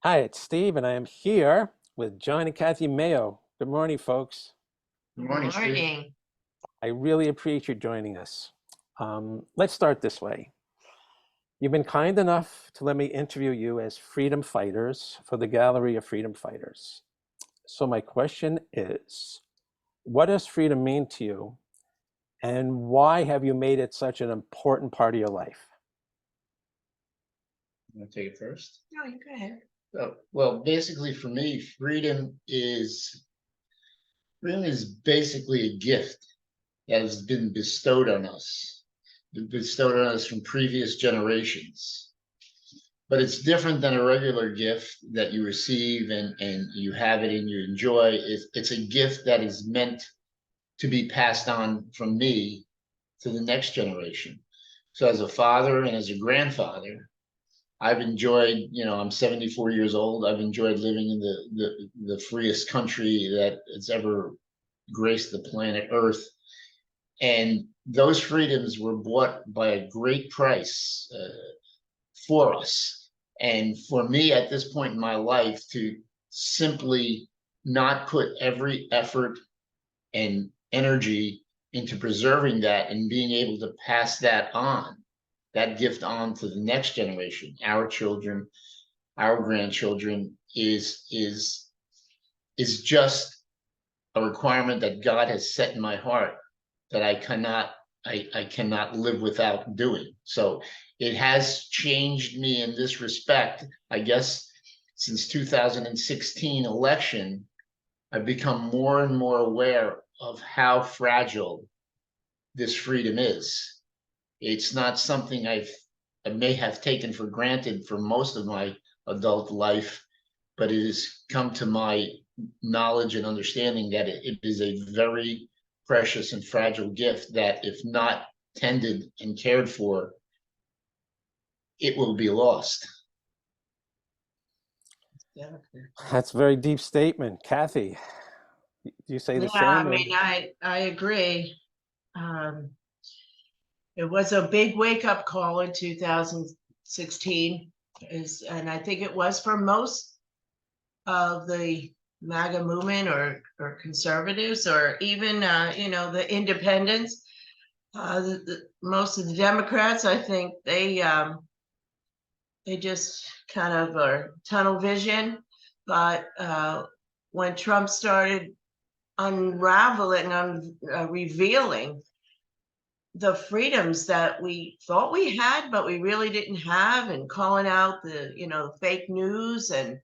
Hi, it's Steve, and I am here with John and Kathi Meo. Good morning, folks. Good Good morning, Steve. morning. I really appreciate you joining us. Let's start this way. You've been kind enough to let me interview you as freedom fighters for the Gallery of Freedom Fighters. So my question is, what does freedom mean to you, and why have you made it such an important part of your life? You want to take it first? No, you go ahead. Well, basically for me, freedom is basically a gift that has been bestowed on us from previous generations. But it's different than a regular gift that you receive and you have it and you enjoy. It's a gift that is meant to be passed on from me to the next generation. So as a father and as a grandfather, I've enjoyed, I'm 74 years old. I've enjoyed living in the freest country that has ever graced the planet Earth. And those freedoms were bought by a great price for us. And for me at this point in my life to simply not put every effort and energy into preserving that and being able to pass that gift on to the next generation, our children, our grandchildren, is just a requirement that God has set in my heart that I cannot live without doing. So it has changed me in this respect. I guess since 2016 election, I've become more and more aware of how fragile this freedom is. It's not something I may have taken for granted for most of my adult life, but it has come to my knowledge and understanding that it is a very precious and fragile gift that, if not tended and cared for, it will be lost. Yeah, That's a very deep statement. Kathi, do you say the I same? mean, I agree. Um, it was a big wake-up call in 2016, and I think it was for most of the MAGA movement or conservatives or even the independents. Most of the Democrats, I think they just kind of are tunnel vision. But when Trump started unraveling, revealing the freedoms that we thought we had, but we really didn't have, and calling out the fake news, and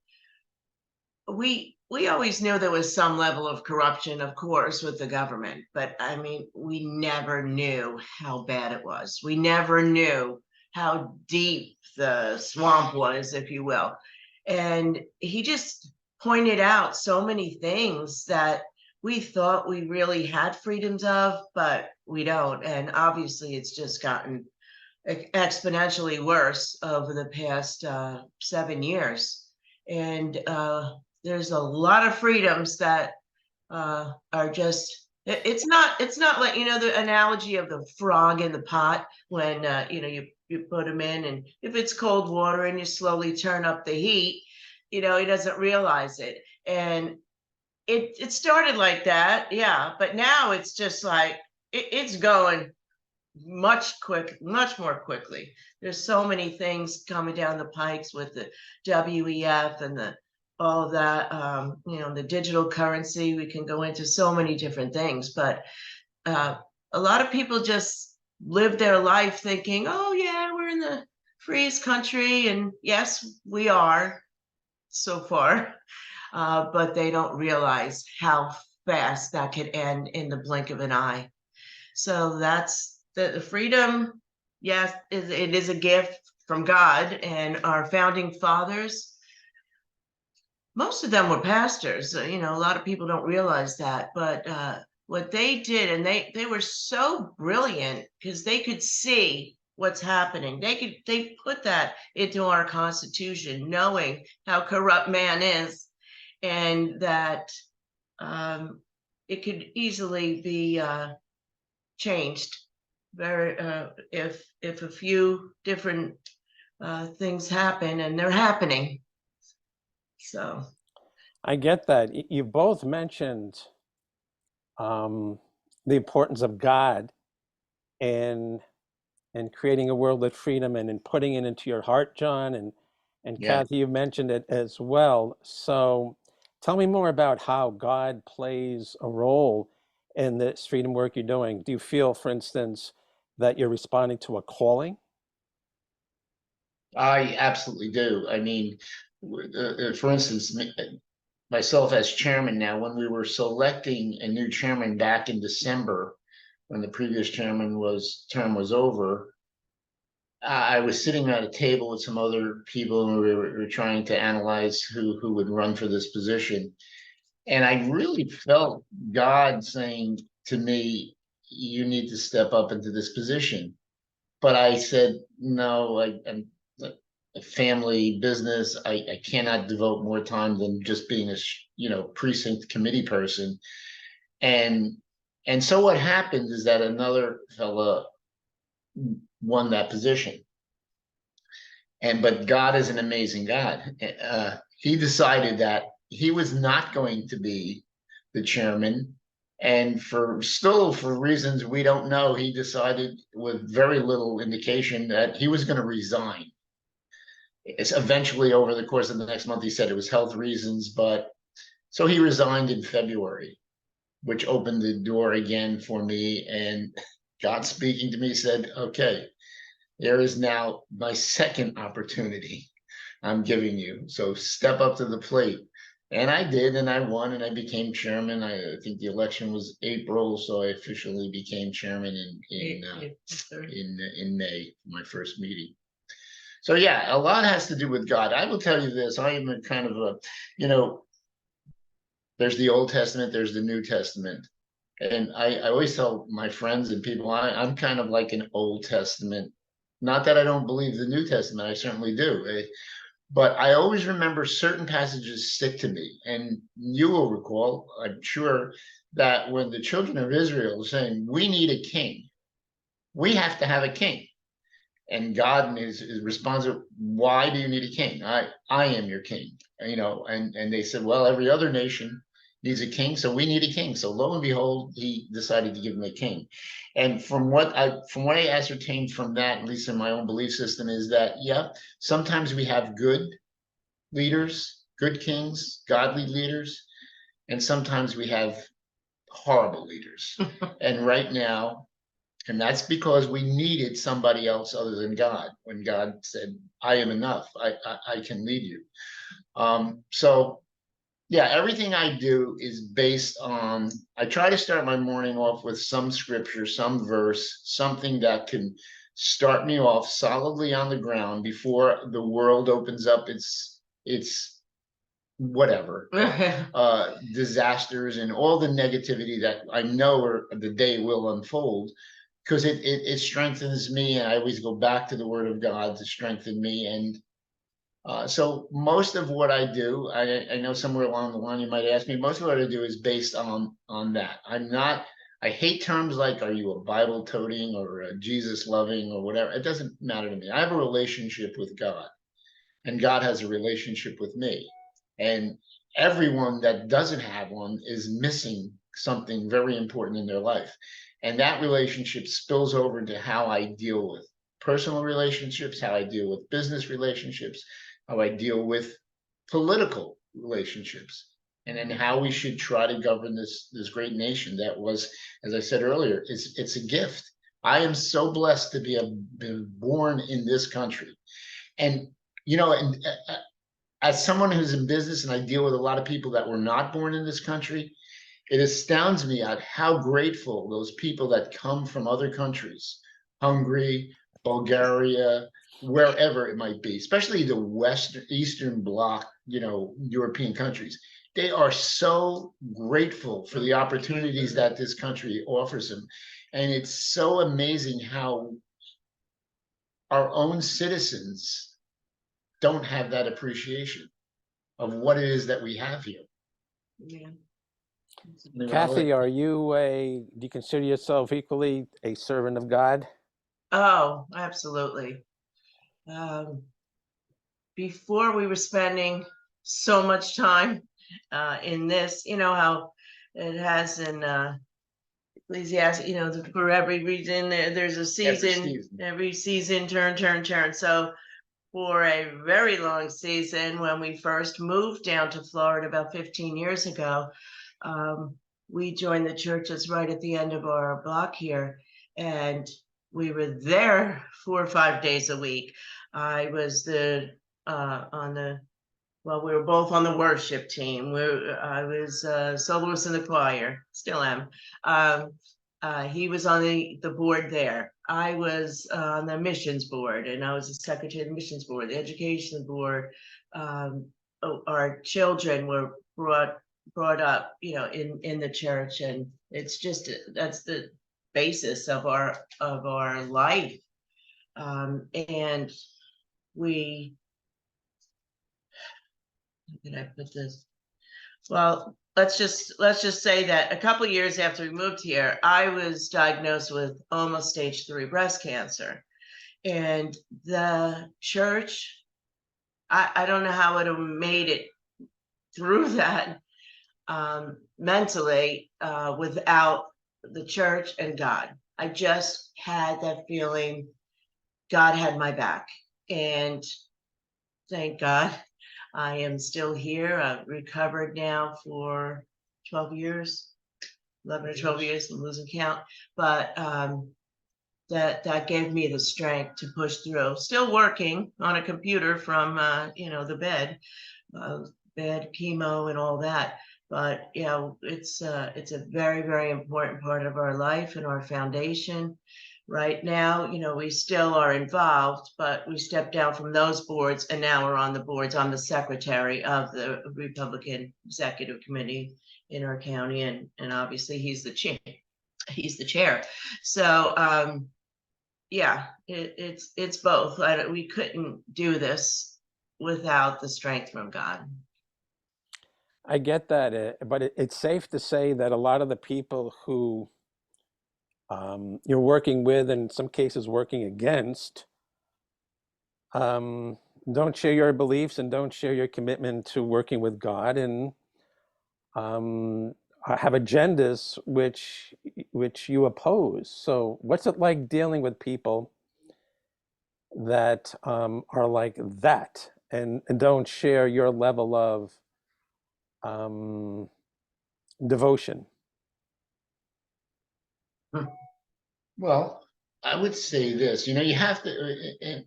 we always knew there was some level of corruption, of course, with the government, but I mean, we never knew how bad it was. We never knew how deep the swamp was, if you will. And he just pointed out so many things that we thought we really had freedoms of, but we don't. And obviously, it's just gotten exponentially worse over the past 7 years. And there's a lot of freedoms that are just it's not like the analogy of the frog in the pot when you put him in, and if it's cold water and you slowly turn up the heat, he doesn't realize it. And it started like that, yeah, but now it's just like it's going much more quickly. There's so many things coming down the pikes with the WEF and all of that, the digital currency. We can go into so many different things, but a lot of people just live their life thinking, oh yeah, we're in the freest country, and yes, we are so far, but they don't realize how fast that could end in the blink of an eye. So that's the freedom. Yes, it is a gift from God, and our founding fathers, most of them were pastors. A lot of people don't realize that, but what they did, and they were so brilliant because they could see what's happening. They put that into our Constitution, knowing how corrupt man is, and that it could easily be changed very if a few different things happen, and they're happening. So I get that. You both mentioned the importance of God in creating a world of freedom and in putting it into your heart, John, and Yeah. Kathy, you mentioned it as well. So tell me more about how God plays a role in this freedom work you're doing. Do you feel, for instance, that you're responding to a calling? I absolutely do. I mean, for instance, myself as chairman now, when we were selecting a new chairman back in December, when the previous chairman term was over, I was sitting at a table with some other people, and we were trying to analyze who would run for this position. And I really felt God saying to me, "You need to step up into this position." But I said, "No, I'm a family business. I cannot devote more time than just being a precinct committee person." And so what happened is that another fella won that position. But God is an amazing God. He decided that he was not going to be the chairman, and for reasons we don't know, he decided with very little indication that he was going to resign. It's eventually, over the course of the next month, he said it was health reasons, but so he resigned in February, which opened the door again for me. And God speaking to me said, "Okay, there is now my second opportunity I'm giving you. So step up to the plate." And I did, and I won, and I became chairman. I think the election was April, so I officially became chairman in May, my first meeting. So yeah, a lot has to do with God. I will tell you this: I am a kind of a, you know, there's the Old Testament, there's the New Testament, and I always tell my friends and people, I'm kind of like an Old Testament. Not that I don't believe the New Testament, I certainly do. But I always remember certain passages stick to me. And you will recall, I'm sure, that when the children of Israel were saying, "We need a king, we have to have a king." And God in his response, "Why do you need a king? I am your king." And they said, "Well, every other nation needs a king, so we need a king." So lo and behold, he decided to give them a king. And from what I ascertained from that, at least in my own belief system, is that sometimes we have good leaders, good kings, godly leaders, and sometimes we have horrible leaders. And right now, and that's because we needed somebody else other than God. When God said, "I am enough. I can lead you." So yeah, everything I do is based on, I try to start my morning off with some scripture, some verse, something that can start me off solidly on the ground before the world opens up its whatever disasters and all the negativity that I know the day will unfold, because it strengthens me, and I always go back to the Word of God to strengthen me. And so most of what I do, I know somewhere along the line you might ask me, most of what I do is based on that. I hate terms like, "Are you a Bible toting or a Jesus loving or whatever?" It doesn't matter to me. I have a relationship with God, and God has a relationship with me. And everyone that doesn't have one is missing something very important in their life. And that relationship spills over into how I deal with personal relationships, how I deal with business relationships, how I deal with political relationships, and then how we should try to govern this great nation that was, as I said earlier, it's a gift. I am so blessed to been born in this country. And as someone who's in business, and I deal with a lot of people that were not born in this country, it astounds me at how grateful those people that come from other countries, Hungary, Bulgaria, wherever it might be, especially the Eastern Bloc, European countries, they are so grateful for the opportunities that this country offers them. And it's so amazing how our own citizens don't have that appreciation of what it is that we have here. Yeah. Kathy, do you consider yourself equally a servant of God? Oh, absolutely. Before we were spending so much time in this. You know how it has in Ecclesiastes, you know, for every reason there's a season, every season, turn. So for a very long season, when we first moved down to Florida about 15 years ago, we joined the churches right at the end of our block here, and we were there 4 or 5 days a week. I was well, we were both on the worship team. I was soloist in the choir, still am. He was on the board there. I was on the missions board, and I was the secretary of the missions board, the education board. Our children were brought up, you know, in the church, and it's just that's the basis of our life. And we, how can I put this? Well, let's just say that a couple of years after we moved here, I was diagnosed with almost stage 3 breast cancer. And the church, I don't know how it would have made it through that mentally without the church and God. I just had that feeling God had my back. And thank God I am still here. I've recovered now for 12 years, 11 or 12 years, I'm losing count. But that gave me the strength to push through. Still working on a computer from, you know, the bed, chemo and all that. But, you know, it's a very, very important part of our life and our foundation. Right now, you know, we still are involved, but we stepped down from those boards, and now we're on the boards. I'm the secretary of the Republican Executive Committee in our county, and obviously he's the chair. So yeah, it's both. We couldn't do this without the strength from God. I get that, but it's safe to say that a lot of the people who you're working with, and in some cases working against, don't share your beliefs and don't share your commitment to working with God, and have agendas which you oppose. So what's it like dealing with people that are like that and don't share your level of devotion? Well, I would say this, you know, you have to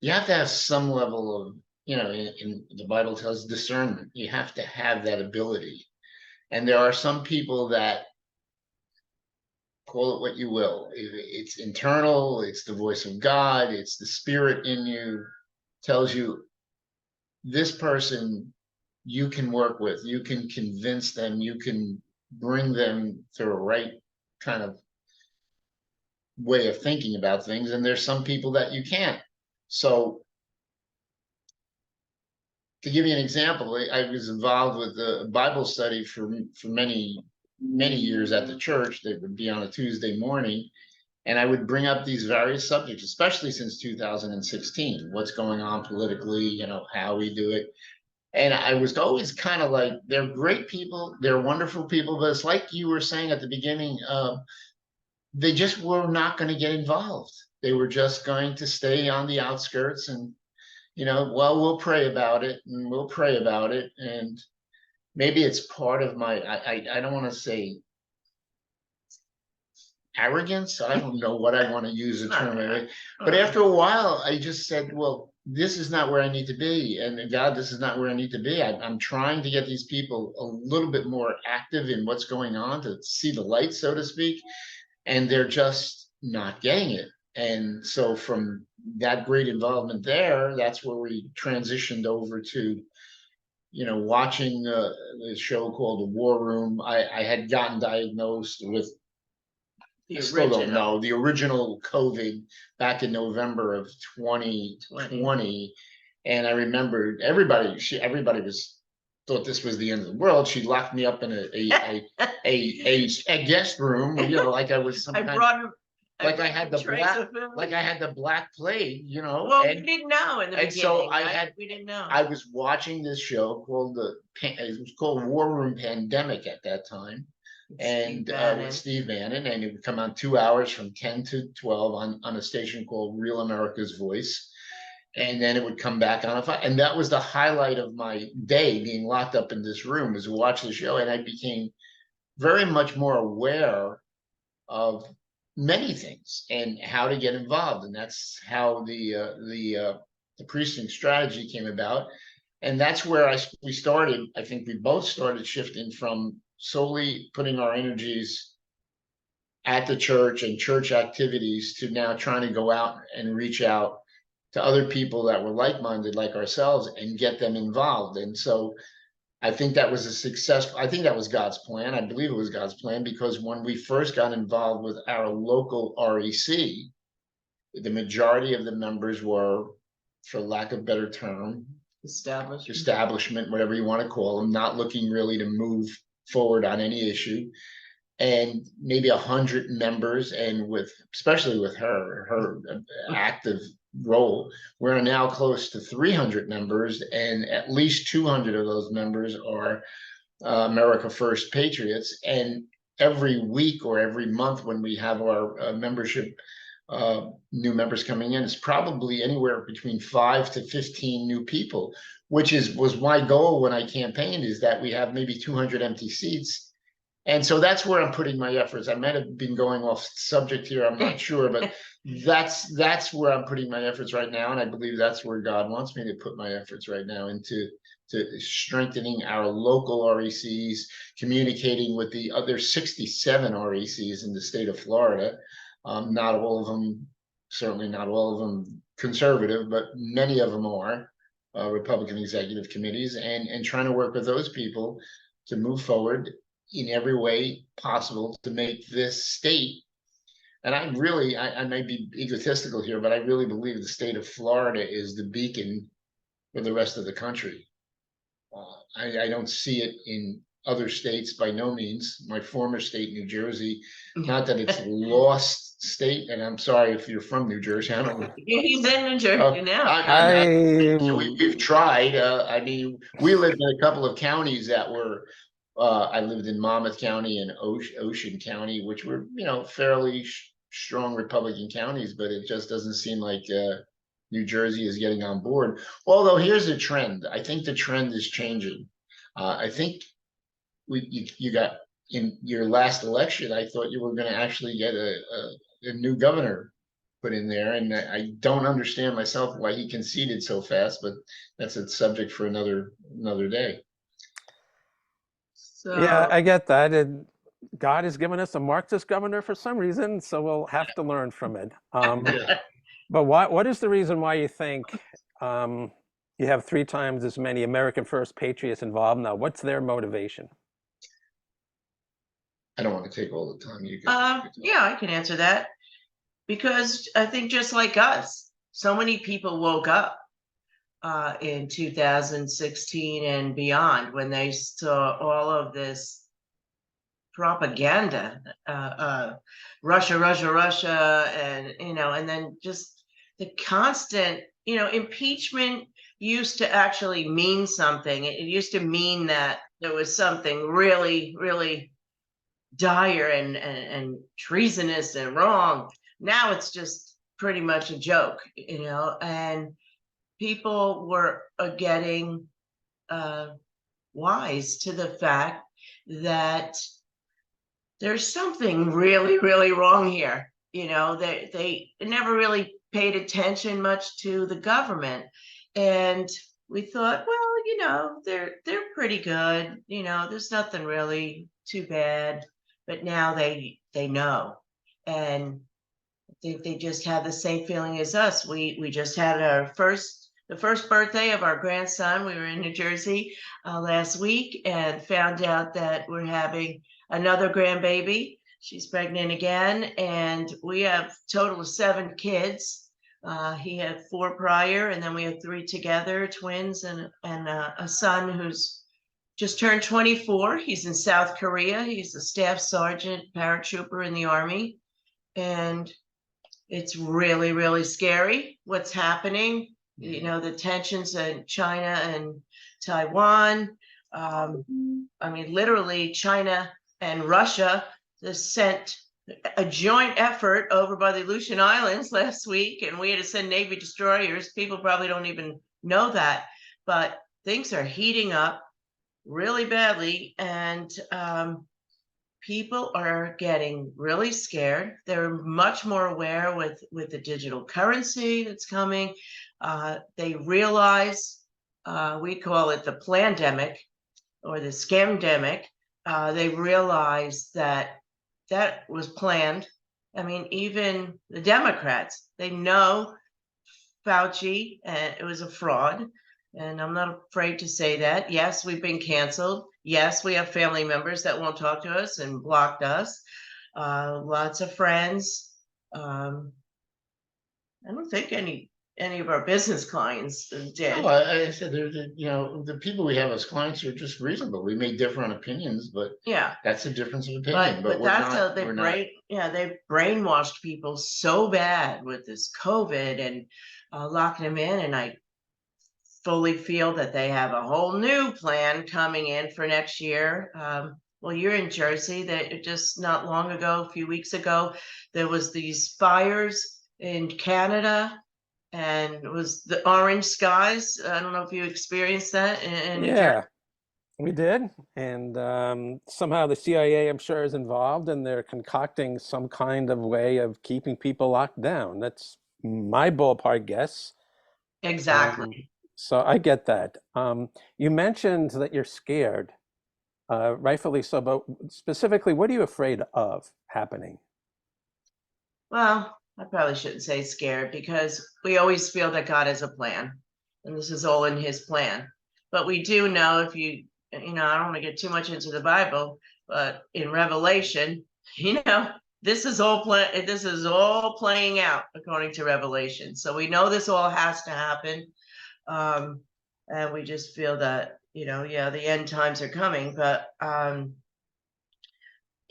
have some level of, you know, in the Bible tells discernment. You have to have that ability. And there are some people that, call it what you will, it's internal, it's the voice of God, it's the spirit in you, tells you this person you can work with, you can convince them, you can bring them to the right kind of way of thinking about things. And there's some people that you can't. So to give you an example, I was involved with a Bible study for many years at the church that would be on a Tuesday morning. And I would bring up these various subjects, especially since 2016, what's going on politically, you know, how we do it. And I was always kind of like, they're great people, they're wonderful people, but it's like you were saying at the beginning, they just were not going to get involved. They were just going to stay on the outskirts and, you know, well, we'll pray about it and we'll pray about it. And maybe it's part of my, I don't want to say arrogance. I don't know what I want to use the term, but after a while, I just said, well, this is not where I need to be. And God, this is not where I need to be. I'm trying to get these people a little bit more active in what's going on, to see the light, so to speak. And they're just not getting it. And so from that great involvement there, that's where we transitioned over to, you know, watching the show called The War Room. I had gotten diagnosed with, I still don't know, the original COVID back in November of 2020. And I remember everybody thought this was the end of the world. She locked me up in a guest room, you know, like I was some I brought her like I had the trace black, of him. like I had the Black Plague, you know, Well, we and didn't know in the and beginning, so I right? had- We didn't know. I was watching this show called it was called War Room Pandemic at that time, and with Steve Bannon, and it would come on 2 hours from 10 to 12 on a station called Real America's Voice, and then it would come back on and that was the highlight of my day, being locked up in this room, was to watch the show, and I became very much more aware of many things and how to get involved, and that's how the precinct strategy came about. And that's where we started. I think we both started shifting from solely putting our energies at the church and church activities to now trying to go out and reach out to other people that were like-minded like ourselves and get them involved. And so I think that was a success. I think that was God's plan. I believe it was God's plan, because when we first got involved with our local REC, the majority of the members were, for lack of a better term, establishment, whatever you want to call them, not looking really to move forward on any issue. And maybe 100 members, and especially with her active role, we're now close to 300 members, and at least 200 of those members are America First patriots. And every week or every month when we have our membership, new members coming in, it's probably anywhere between 5 to 15 new people, which was my goal when I campaigned, is that we have maybe 200 empty seats. And so that's where I'm putting my efforts. I might have been going off subject here, I'm not sure, but that's where I'm putting my efforts right now. And I believe that's where God wants me to put my efforts right now, into strengthening our local RECs, communicating with the other 67 RECs in the state of Florida. Not all of them, certainly not all of them conservative, but many of them are Republican executive committees, and trying to work with those people to move forward in every way possible to make this state. And I may be egotistical here, but I really believe the state of Florida is the beacon for the rest of the country. I don't see it in other states, by no means. My former state, New Jersey, not that it's a lost state, and I'm sorry if you're from New Jersey. I don't know. He's in New Jersey now. We've tried. I mean, we lived in a couple of counties that were. I lived in Monmouth County and Ocean County, which were, fairly strong Republican counties, but it just doesn't seem like New Jersey is getting on board. Although here's a trend. I think the trend is changing. I think you got, in your last election, I thought you were going to actually get a new governor put in there, and I don't understand myself why he conceded so fast, but that's a subject for another day. So, Yeah, I get that. And God has given us a Marxist governor for some reason, so we'll have to learn from it. But what is the reason why you think you have 3 times as many American First patriots involved now? What's their motivation? I don't want to take all the time. yeah, I can answer that. Because I think just like us, so many people woke up in 2016 and beyond when they saw all of this propaganda, Russia, and and then just the constant, impeachment used to actually mean something. It used to mean that there was something really, really dire and treasonous and wrong. Now it's just pretty much a joke, and people were getting wise to the fact that there's something really, really wrong here. They never really paid attention much to the government, and we thought, well, they're pretty good. There's nothing really too bad. But now they know, and I think they just have the same feeling as us. We just had the first birthday of our grandson. We were in New Jersey last week and found out that we're having another grandbaby. She's pregnant again, and we have a total of 7 kids. He had 4 prior, and then we have 3 together, twins, and a son who's just turned 24. He's in South Korea. He's a staff sergeant paratrooper in the Army. And it's really, really scary what's happening. You know, the tensions in China and Taiwan. I mean, literally, China and Russia just sent a joint effort over by the Aleutian Islands last week, and we had to send Navy destroyers. People probably don't even know that, but things are heating up really badly, and people are getting really scared. They're much more aware with the digital currency that's coming. They realize, we call it the plandemic or the scamdemic. They realize that that was planned. I mean, even the Democrats, they know Fauci, and it was a fraud. And I'm not afraid to say that. Yes, we've been canceled. Yes, we have family members that won't talk to us and blocked us. Lots of friends. I don't think any of our business clients did. No, I said there's, you know, the people we have as clients are just reasonable. We may differ on opinions, but Yeah, that's a difference of opinion. but We're that's not, they we're not. they've brainwashed people so bad with this COVID and locking them in, and I fully feel that they have a whole new plan coming in for next year. Well, you're in Jersey. That just not long ago, a few weeks ago, there was these fires in Canada, and it was the orange skies. I don't know if you experienced that in New Jersey. Yeah, we did. And somehow the CIA, I'm sure, is involved, and they're concocting some kind of way of keeping people locked down. That's my ballpark guess. Exactly. So I get that. You mentioned that you're scared, rightfully so, but specifically, what are you afraid of happening? Well, I probably shouldn't say scared, because we always feel that God has a plan, and this is all in his plan. But we do know, if you know, I don't want to get too much into the Bible, but in Revelation, you know, this is all playing out according to Revelation. So we know this all has to happen. And we just feel that, you know, yeah, the end times are coming, but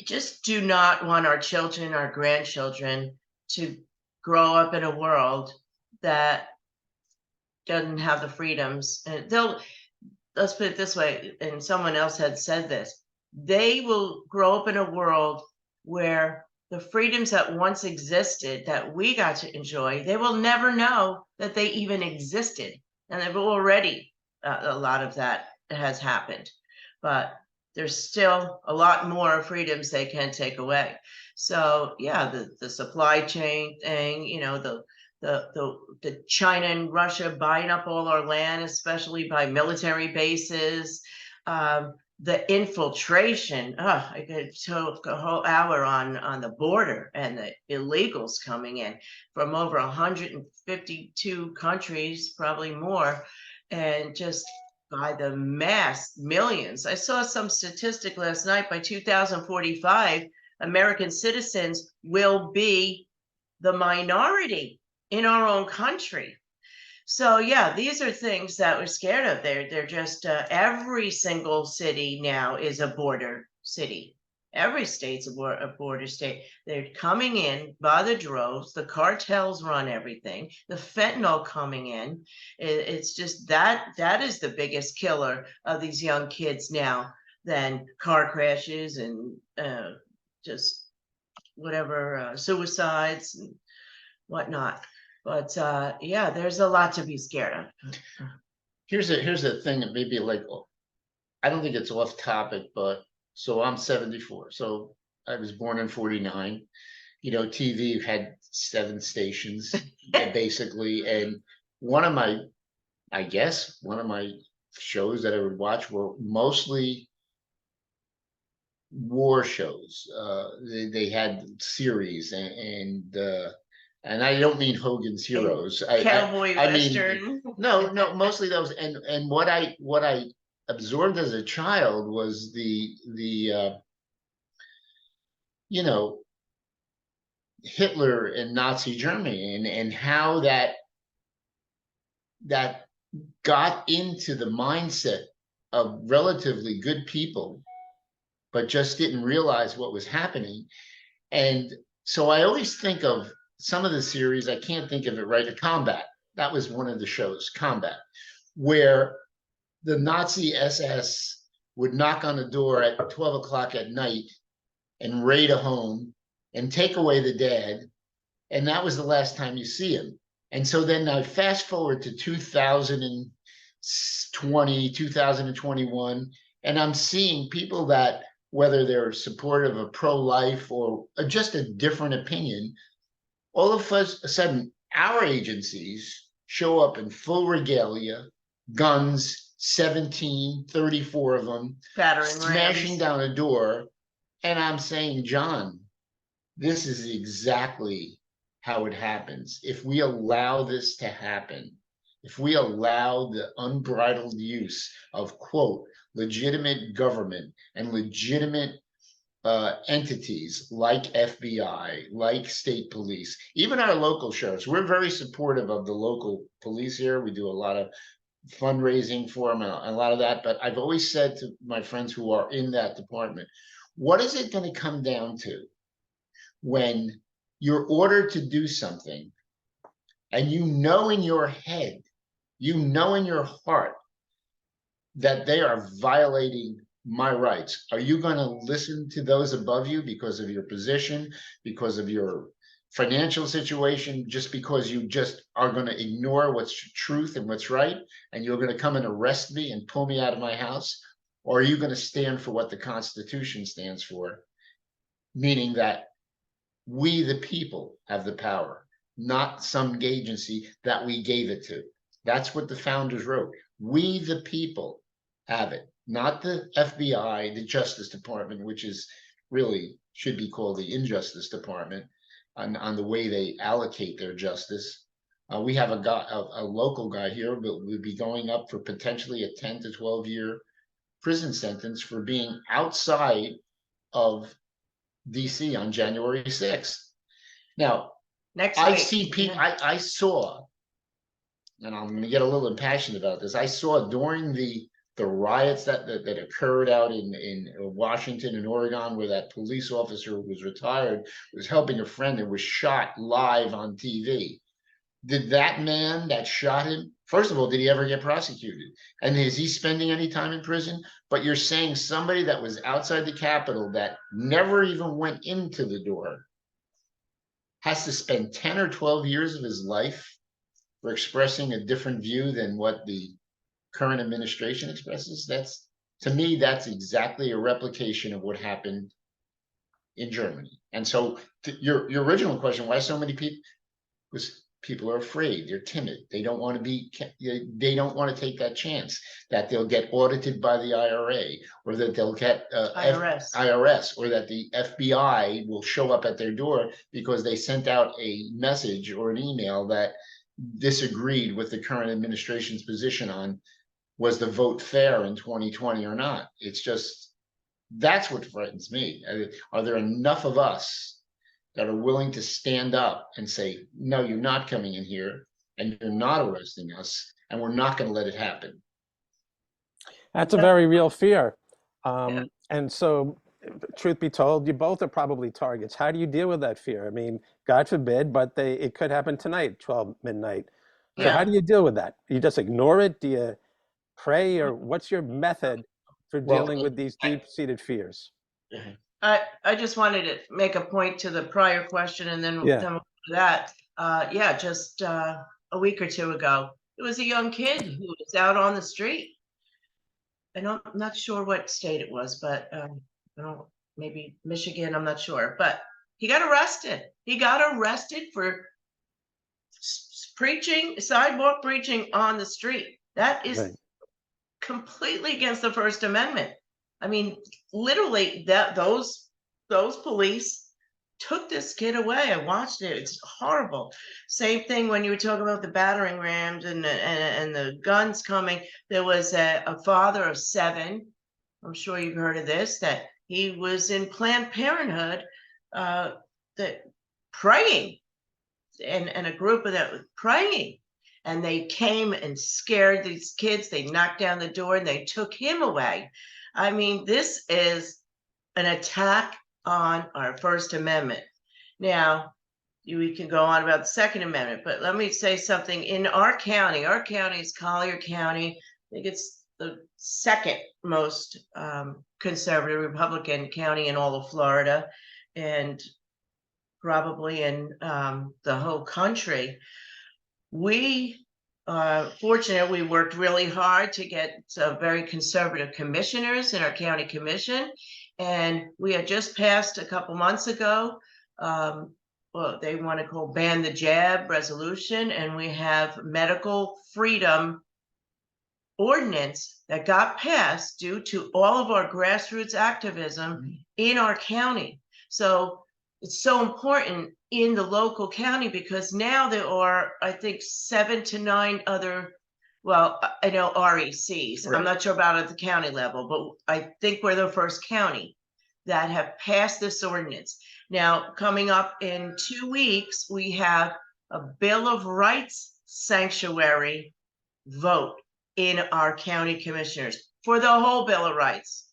just do not want our children, our grandchildren, to grow up in a world that doesn't have the freedoms. And let's put it this way, and someone else had said this, they will grow up in a world where the freedoms that once existed that we got to enjoy, they will never know that they even existed. And they've already, a lot of that has happened. But there's still a lot more freedoms they can take away. So yeah, the supply chain thing, you know, the China and Russia buying up all our land, especially by military bases, the infiltration. I could talk a whole hour on the border and the illegals coming in from over 152 countries, probably more, and just by the mass, millions. I saw some statistic last night. By 2045, American citizens will be the minority in our own country. So yeah, these are things that we're scared of. They're just every single city now is a border city. Every state's a border state. They're coming in by the droves. The cartels run everything. The fentanyl coming in. It's just that is the biggest killer of these young kids now than car crashes and just whatever, suicides and whatnot. But yeah, there's a lot to be scared of. Here's a thing that maybe like, I don't think it's off topic, but so I'm 74. So I was born in 49. You know, TV had 7 stations basically. And one of my shows that I would watch were mostly war shows. They had series and I don't mean Hogan's Heroes. Cowboy I Western. mean, no, mostly those. And what I absorbed as a child was the you know, Hitler and Nazi Germany and how that got into the mindset of relatively good people, but just didn't realize what was happening. And so I always think of some of the series, I can't think of it right, Combat. That was one of the shows, Combat, where the Nazi SS would knock on a door at 12 o'clock at night and raid a home and take away the dad. And that was the last time you see him. And so then I fast forward to 2020, 2021, and I'm seeing people that, whether they're supportive of pro-life or just a different opinion, all of a sudden, our agencies show up in full regalia, guns, 17, 34 of them, Battering smashing rams. down a door. And I'm saying, John, this is exactly how it happens. If we allow this to happen, if we allow the unbridled use of, quote, legitimate government and legitimate entities like FBI, like state police, even our local sheriffs, we're very supportive of the local police here. We do a lot of fundraising for them and a lot of that. But I've always said to my friends who are in that department, what is it going to come down to when you're ordered to do something and you know in your head, you know in your heart that they are violating my rights? Are you going to listen to those above you because of your position, because of your financial situation, just because you just are going to ignore what's truth and what's right, and you're going to come and arrest me and pull me out of my house? Or are you going to stand for what the Constitution stands for, meaning that we, the people, have the power, not some agency that we gave it to? That's what the founders wrote. We, the people, have it, not the FBI, the Justice Department, which is really should be called the Injustice Department on the way they allocate their justice. We have a local guy here, but we'll be going up for potentially a 10 to 12-year prison sentence for being outside of DC on January 6th. Now, Next I week. see people, Yeah. I saw, and I'm going to get a little impassioned about this. I saw during the riots that occurred out in Washington and Oregon, where that police officer who was retired was helping a friend and was shot live on TV. Did that man that shot him, first of all, did he ever get prosecuted? And is he spending any time in prison? But you're saying somebody that was outside the Capitol that never even went into the door has to spend 10 or 12 years of his life for expressing a different view than what the current administration expresses? That's, to me, that's exactly a replication of what happened in Germany. And so your original question, why so many people, was people are afraid, they're timid, they don't want to be, they don't want to take that chance that they'll get audited by the IRA, or that they'll get IRS, or that the FBI will show up at their door because they sent out a message or an email that disagreed with the current administration's position on, was the vote fair in 2020 or not? It's just, that's what frightens me. Are there enough of us that are willing to stand up and say, no, you're not coming in here, and you're not arresting us, and we're not going to let it happen? That's a very real fear. And so, truth be told, you both are probably targets. How do you deal with that fear? I mean, God forbid, but it could happen tonight, 12 midnight. So how do you deal with that? You just ignore it? Do you pray, or what's your method for dealing with these deep-seated fears? I just wanted to make a point to the prior question, and then that. Just a week or two ago, it was a young kid who was out on the street. And I'm not sure what state it was, but maybe Michigan, I'm not sure. But he got arrested. He got arrested for preaching, sidewalk preaching on the street. That is completely against the First Amendment. I mean, literally, those police took this kid away. I watched it. It's horrible. Same thing when you were talking about the battering rams and the guns coming. There was a father of 7. I'm sure you've heard of this, that he was in Planned Parenthood that praying, and a group of that was praying. And they came and scared these kids. They knocked down the door and they took him away. I mean, this is an attack on our First Amendment. Now, we can go on about the Second Amendment, but let me say something. In our county is Collier County. I think it's the second most conservative Republican county in all of Florida, and probably in the whole country. We fortunate, we worked really hard to get some very conservative commissioners in our county commission, and we had just passed a couple months ago well, they want to call ban the jab resolution, and we have medical freedom ordinance that got passed due to all of our grassroots activism in our county. So it's so important in the local county, because now there are, I think, 7 to 9 other, well, I know RECs. Right. I'm not sure about at the county level, but I think we're the first county that have passed this ordinance. Now, coming up in 2 weeks, we have a Bill of Rights sanctuary vote in our county commissioners for the whole Bill of Rights.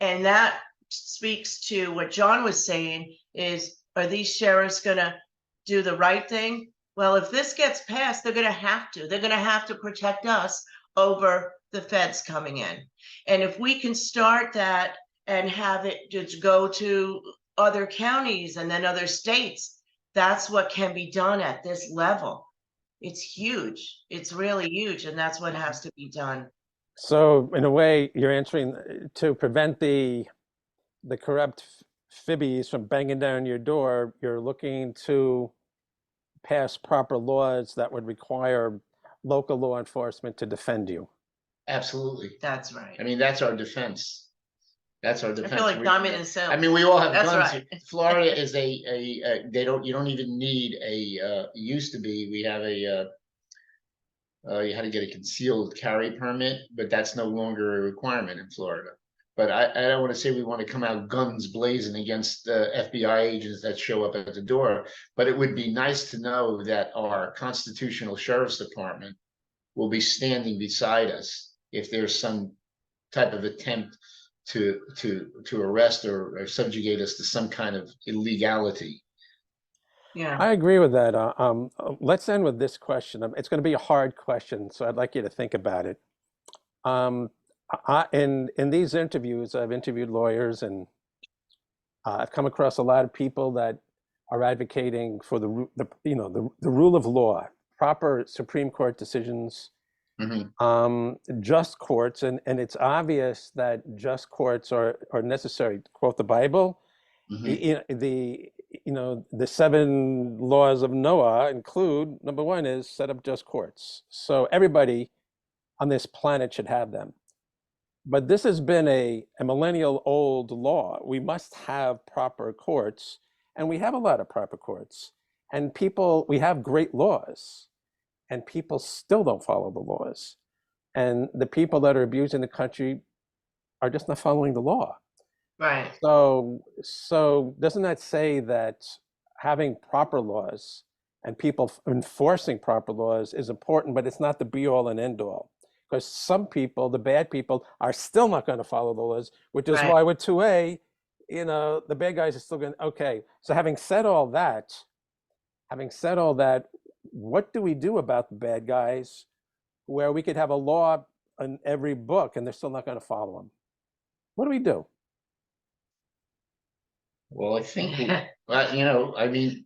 And that speaks to what John was saying is, are these sheriffs gonna do the right thing? Well, if this gets passed, they're gonna have to protect us over the feds coming in. And if we can start that and have it just go to other counties and then other states, that's what can be done at this level. It's huge. It's really huge. And that's what has to be done. So in a way, you're answering to prevent the corrupt fibbies from banging down your door. You're looking to pass proper laws that would require local law enforcement to defend you. Absolutely. That's right. I mean, that's our defense. That's our I defense. feel like diamond and silk. I mean, we all have That's guns. right. Florida is you don't even need used to be, we have you had to get a concealed carry permit, but that's no longer a requirement in Florida. But I don't want to say we want to come out guns blazing against FBI agents that show up at the door, but it would be nice to know that our constitutional sheriff's department will be standing beside us if there's some type of attempt to arrest or subjugate us to some kind of illegality. Yeah. I agree with that. Let's end with this question. It's going to be a hard question, so I'd like you to think about it. In these interviews, I've interviewed lawyers, and I've come across a lot of people that are advocating for the rule of law, proper Supreme Court decisions, just courts, and it's obvious that just courts are necessary. To quote the Bible, the 7 laws of Noah include, number 1 is set up just courts. So everybody on this planet should have them. But this has been a millennial old law. We must have proper courts, and we have a lot of proper courts. And we have great laws, and people still don't follow the laws. And the people that are abusing the country are just not following the law. Right. So doesn't that say that having proper laws and people enforcing proper laws is important, but it's not the be all and end all? Because some people, the bad people, are still not going to follow the laws, which is why with 2A, the bad guys are still going to, okay. So having said all that, what do we do about the bad guys where we could have a law in every book and they're still not going to follow them? What do we do? Well, I think, I mean,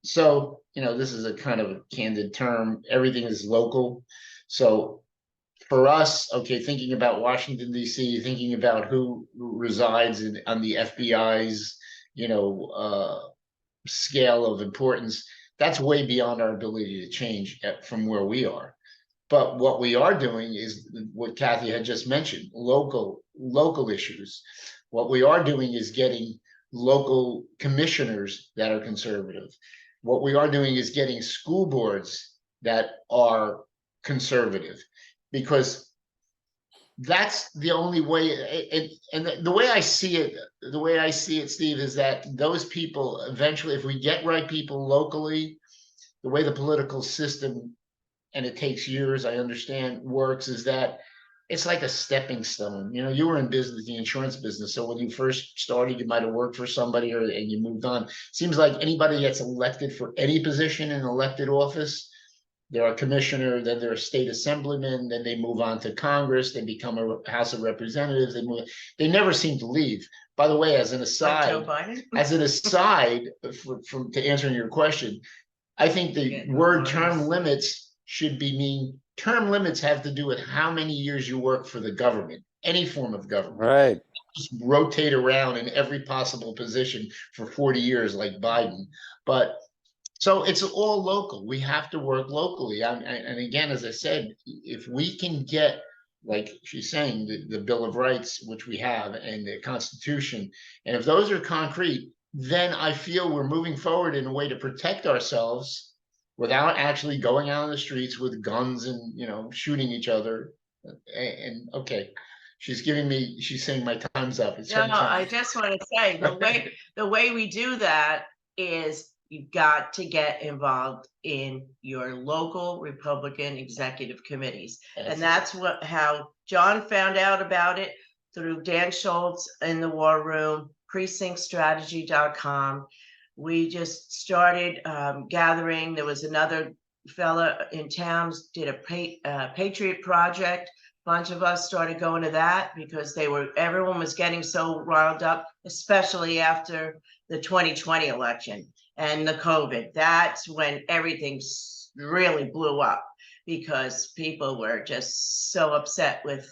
so, this is a kind of a candid term. Everything is local. So for us, okay, thinking about Washington, D.C., thinking about who resides on the FBI's, scale of importance, that's way beyond our ability to change from where we are. But what we are doing is what Kathi had just mentioned, local issues. What we are doing is getting local commissioners that are conservative. What we are doing is getting school boards that are conservative, because that's the only way. And the way I see it, Steve, is that those people eventually, if we get right people locally, the way the political system, and it takes years, I understand, works, is that it's like a stepping stone. You know, you were in business, the insurance business. So when you first started, you might have worked for somebody and you moved on. Seems like anybody gets elected for any position in elected office, they're a commissioner, then they're a state assemblyman, then they move on to Congress, they become a House of Representatives, they never seem to leave. By the way, as an Like aside, Joe Biden? to answering your question, I think the Getting word lawyers. term limits should be mean, term limits have to do with how many years you work for the government, any form of government. Right. Just rotate around in every possible position for 40 years like Biden. But so it's all local. We have to work locally. And again, as I said, if we can get, like she's saying, the Bill of Rights, which we have, and the Constitution, and if those are concrete, then I feel we're moving forward in a way to protect ourselves without actually going out on the streets with guns and, you know, shooting each other. And okay, she's saying my time's up. It's No, 7:10. I just want to say the way we do that is you've got to get involved in your local Republican executive committees. And that's how John found out about it, through Dan Schultz in the War Room, precinctstrategy.com. We just started gathering. There was another fella in town did a Patriot Project. Bunch of us started going to that because everyone was getting so riled up, especially after the 2020 election and the COVID. That's when everything really blew up, because people were just so upset with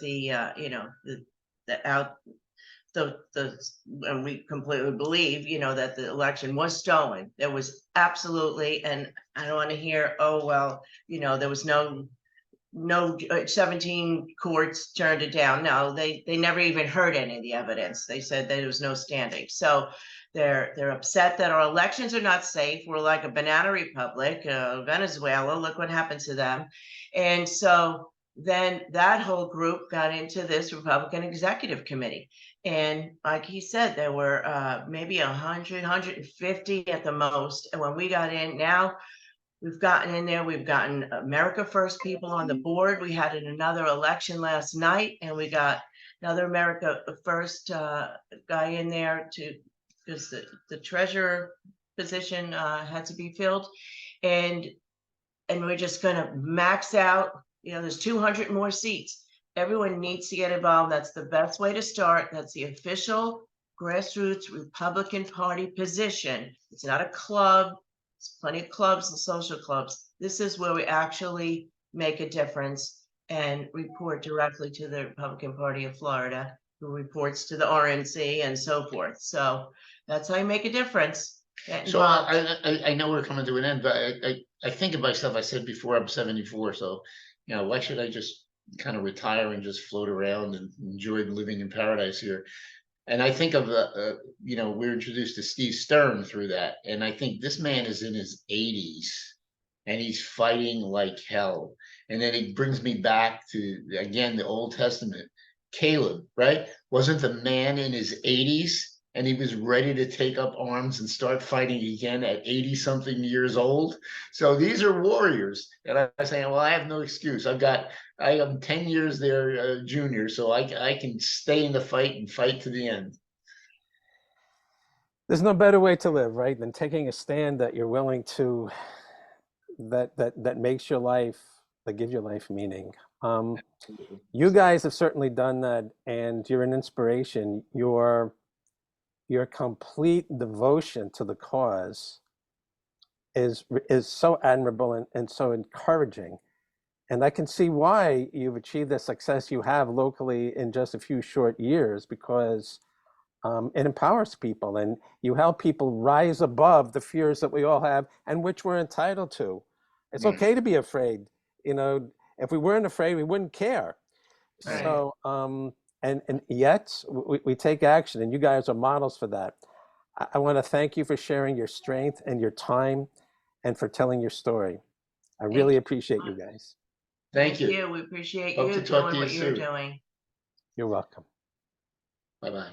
and we completely believe, that the election was stolen. There was absolutely, and I don't want to hear, oh, well, there was no 17 courts turned it down. No, they never even heard any of the evidence. They said there was no standing. So they're upset that our elections are not safe. We're like a banana republic, Venezuela. Look what happened to them. And so then that whole group got into this Republican Executive Committee. And like he said, there were maybe 100, 150 at the most. And when we got in, now we've gotten in there. We've gotten America First people on the board. We had another election last night, and we got another America First guy in there because the treasurer position had to be filled, and we're just going to max out. There's 200 more seats. Everyone needs to get involved. That's the best way to start. That's the official grassroots Republican Party position. It's not a club. There's plenty of clubs and social clubs. This is where we actually make a difference and report directly to the Republican Party of Florida, who reports to the RNC and so forth. So that's how you make a difference. So I know we're coming to an end, but I think of myself, I said before, I'm 74. So, why should I just kind of retire and just float around and enjoy living in paradise here? And I think of, we're introduced to Steve Stern through that. And I think this man is in his 80s and he's fighting like hell. And then it brings me back to, again, the Old Testament. Caleb, right? Wasn't the man in his 80s and he was ready to take up arms and start fighting again at 80 something years old? So these are warriors. And I'm saying, well, I have no excuse. I am 10 years there, junior, so I can stay in the fight and fight to the end. There's no better way to live, right, than taking a stand that you're willing to, that makes your life, that gives your life meaning. You guys have certainly done that, and you're an inspiration. Your complete devotion to the cause is so admirable and so encouraging. And I can see why you've achieved the success you have locally in just a few short years, because it empowers people and you help people rise above the fears that we all have and which we're entitled to. It's okay to be afraid. If we weren't afraid, we wouldn't care. Right. So, and yet we take action, and you guys are models for that. I want to thank you for sharing your strength and your time and for telling your story. I really appreciate you guys. Thank you. We appreciate Hope you to talk doing to you what you're soon. doing. You're welcome. Bye-bye.